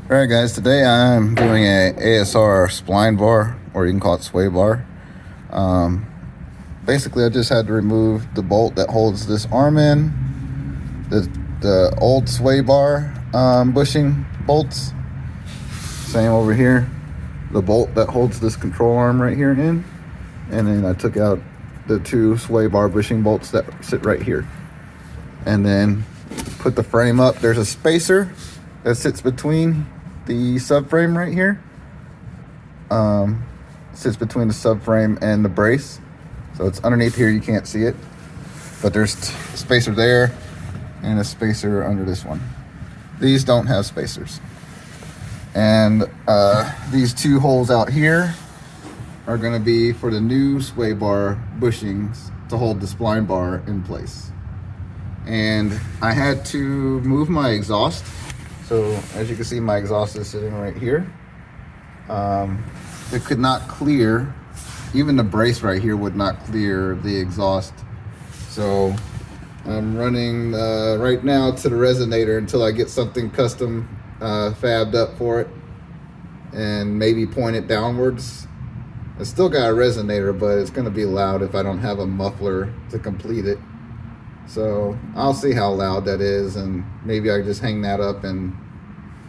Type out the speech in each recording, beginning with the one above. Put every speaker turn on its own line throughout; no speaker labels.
Alright guys, today I'm doing a ASR Spline Bar, or you can call it sway bar. Basically I just had to remove the bolt that holds this arm in, the old sway bar bushing bolts. Same over here, the bolt that holds this control arm right here in, and then I took out the two sway bar bushing bolts that sit right here. And then put the frame up. There's a spacer that sits between the subframe right here. Sits between the subframe and the brace. So it's underneath here, you can't see it. But there's a spacer there and a spacer under this one. These don't have spacers. And these two holes out here are gonna be for the new sway bar bushings to hold the spline bar in place. And I had to move my exhaust. So as you can see, my exhaust is sitting right here. It could not clear, even the brace right here would not clear the exhaust. So I'm running right now to the resonator until I get something custom fabbed up for it and maybe point it downwards. It's still got a resonator, but it's gonna be loud if I don't have a muffler to complete it. So I'll see how loud that is, and maybe I just hang that up, and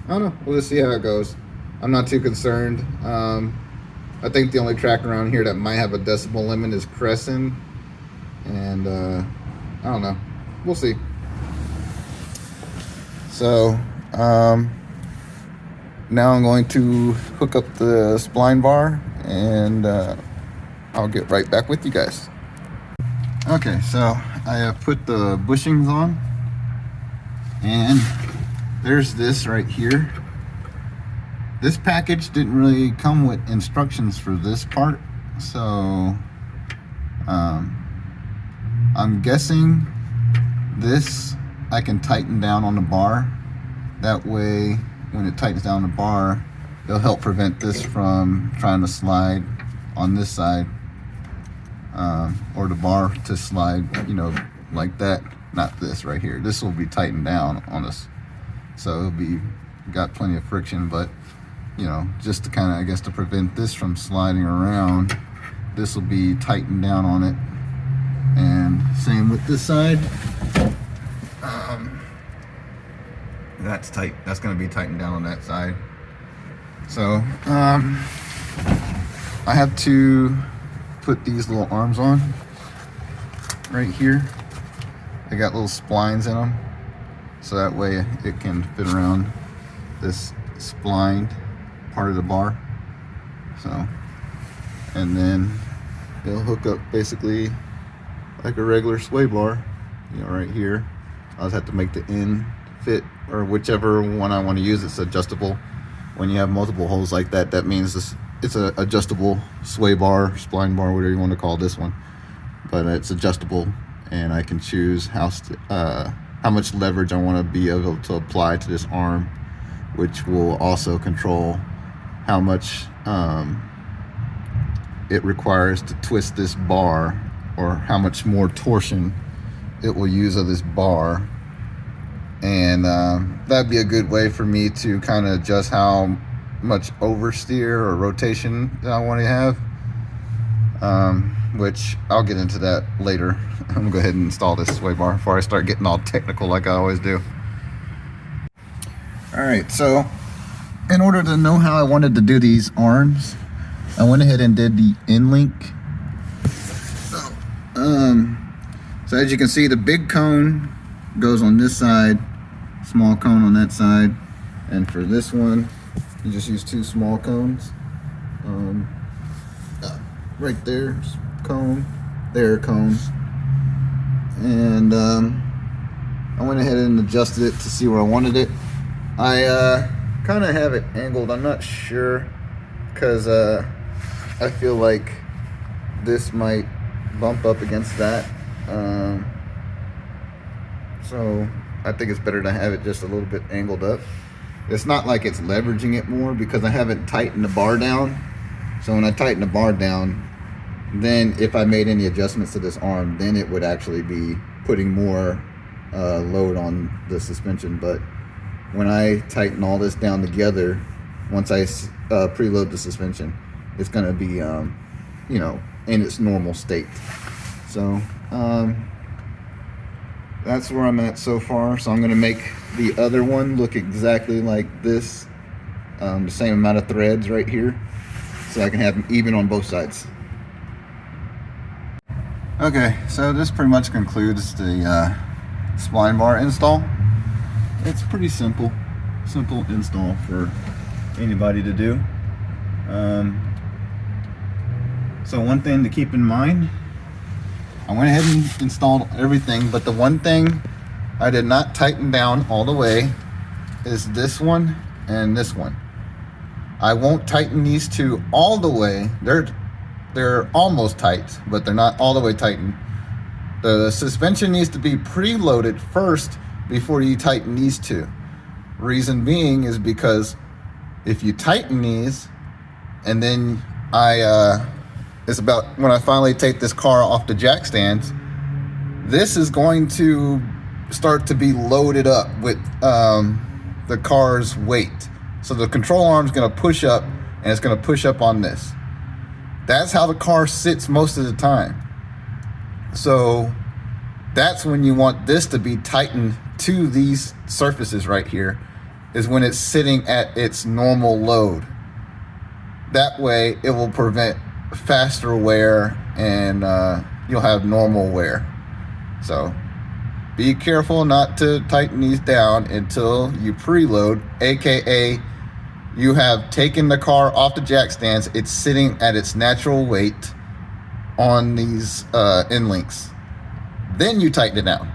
I don't know, we'll just see how it goes. I'm not too concerned. I think the only track around here that might have a decibel limit is Crescent, and I don't know, we'll see. So now I'm going to hook up the spline bar, and I'll get right back with you guys. Okay, so I have put the bushings on, and there's this right here. This package didn't really come with instructions for this part, so I'm guessing this I can tighten down on the bar. That way, when it tightens down the bar, it'll help prevent this from trying to slide on this side. Or the bar to slide, you know, like that. Not this right here. This will be tightened down on this, so it'll be got plenty of friction. But you know, just to kind of, I guess, to prevent this from sliding around, this will be tightened down on it. And same with this side. That's tight. That's going to be tightened down on that side. So I have to put these little arms on right here. They got little splines in them, so that way it can fit around this splined part of the bar. So, and then it'll hook up basically like a regular sway bar, you know, right here. I'll just have to make the end fit, or whichever one I want to use. It's adjustable. When you have multiple holes like that, that means this, it's an adjustable sway bar, spline bar, whatever you want to call this one. But it's adjustable, and I can choose how much leverage I want to be able to apply to this arm, which will also control how much it requires to twist this bar, or how much more torsion it will use of this bar. And that'd be a good way for me to kind of adjust how much oversteer or rotation that I want to have, which I'll get into that later. I'm gonna go ahead and install this sway bar before I start getting all technical like I always do. All right, so in order to know how I wanted to do these arms, I went ahead and did the end link. So as you can see, the big cone goes on this side, small cone on that side, and for this one you just use two small cones. Right there, cone, there, cone. And I went ahead and adjusted it to see where I wanted it. I kind of have it angled, I'm not sure, because I feel like this might bump up against that. So I think it's better to have it just a little bit angled up. It's not like it's leveraging it more, because I haven't tightened the bar down. So when I tighten the bar down, then if I made any adjustments to this arm, then it would actually be putting more load on the suspension. But when I tighten all this down together, once I preload the suspension, it's going to be, you know, in its normal state. So that's where I'm at so far. So I'm going to make the other one look exactly like this, the same amount of threads right here, so I can have them even on both sides. Okay, so this pretty much concludes the spline bar install. It's pretty simple install for anybody to do. So one thing to keep in mind, I went ahead and installed everything, but the one thing I did not tighten down all the way is this one and this one. I won't tighten these two all the way. They're almost tight, but they're not all the way tightened. The suspension needs to be preloaded first before you tighten these two. Reason being is because if you tighten these, and then it's about when I finally take this car off the jack stands, this is going to start to be loaded up with the car's weight. So the control arm is going to push up, and it's going to push up on this. That's how the car sits most of the time. So that's when you want this to be tightened to these surfaces right here, is when it's sitting at its normal load. That way it will prevent faster wear, and you'll have normal wear. So be careful not to tighten these down until you preload, aka you have taken the car off the jack stands, it's sitting at its natural weight on these end links. Then you tighten it down.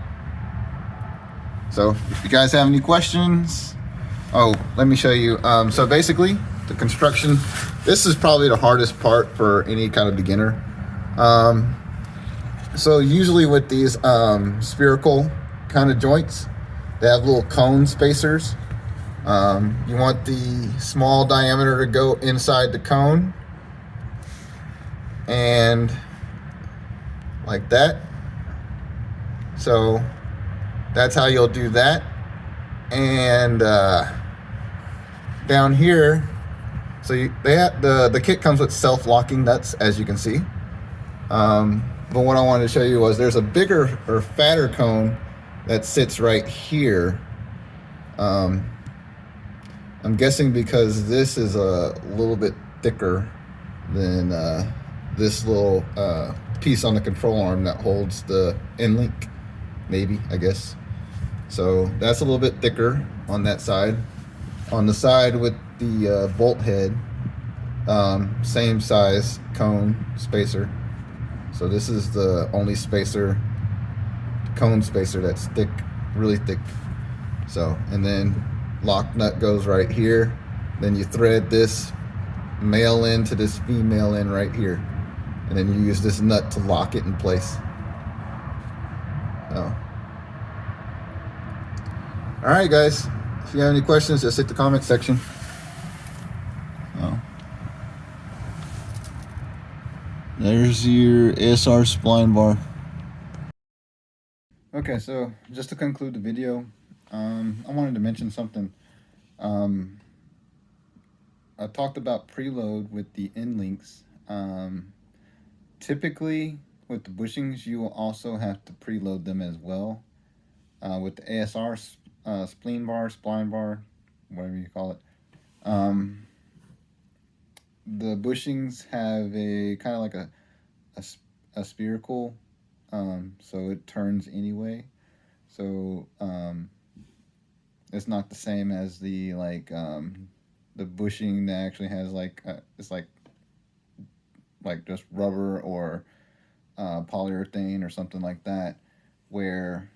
So if you guys have any questions, let me show you. So basically the construction, this is probably the hardest part for any kind of beginner. So usually with these spherical kind of joints, they have little cone spacers. You want the small diameter to go inside the cone, and like that. So that's how you'll do that. And down here, so the kit comes with self-locking nuts, as you can see. But what I wanted to show you was there's a bigger or fatter cone that sits right here. I'm guessing because this is a little bit thicker than this little piece on the control arm that holds the end link, maybe, I guess. So that's a little bit thicker on that side. On the side with the bolt head, same size cone spacer. So this is the only spacer, cone spacer that's thick, really thick. So, and then lock nut goes right here. Then you thread this male end to this female end right here. And then you use this nut to lock it in place. So. All right, guys. If you have any questions, just hit the comment section. There's your ASR Spline Bar. Okay, so just to conclude the video, I wanted to mention something. I talked about preload with the end links. Typically, with the bushings, you will also have to preload them as well. With the ASR Spline Bar, whatever you call it. The bushings have a kind of like a spherical, so it turns anyway. So it's not the same as the the bushing that actually has it's like just rubber or polyurethane or something like that, where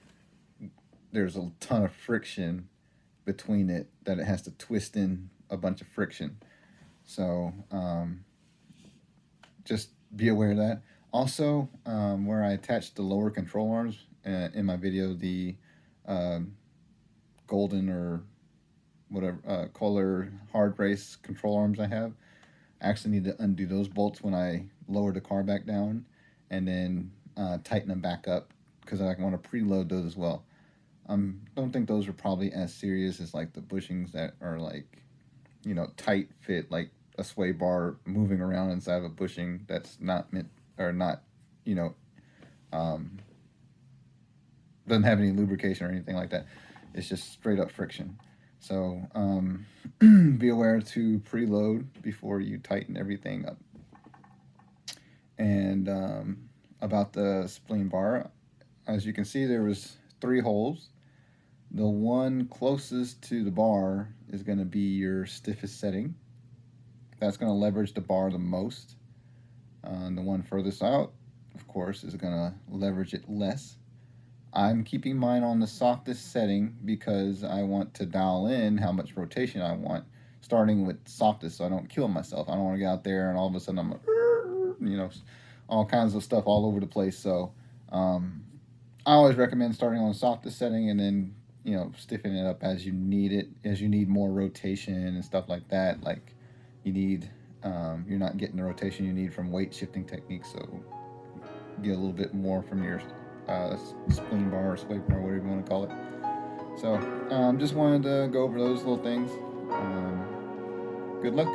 there's a ton of friction between it that it has to twist in a bunch of friction. So just be aware of that. Also, where I attached the lower control arms in my video, the golden or whatever color hard race control arms I have, I actually need to undo those bolts when I lower the car back down, and then tighten them back up, because I want to preload those as well. Don't think those are probably as serious as like the bushings that are like, you know, tight fit, like a sway bar moving around inside of a bushing that's not meant or not, you know, um, doesn't have any lubrication or anything like that. It's just straight up friction. So be aware to preload before you tighten everything up. And about the spleen bar, as you can see, there was 3 holes. The one closest to the bar is going to be your stiffest setting. That's going to leverage the bar the most. The one furthest out, of course, is going to leverage it less. I'm keeping mine on the softest setting because I want to dial in how much rotation I want, starting with softest so I don't kill myself. I don't want to get out there and all of a sudden I'm like, you know, all kinds of stuff all over the place. So I always recommend starting on the softest setting and then, you know, stiffen it up as you need it, as you need more rotation and stuff like that. Like you need, you're not getting the rotation you need from weight shifting techniques, so get a little bit more from your spleen bar or sway bar, whatever you want to call it. So just wanted to go over those little things. Good luck.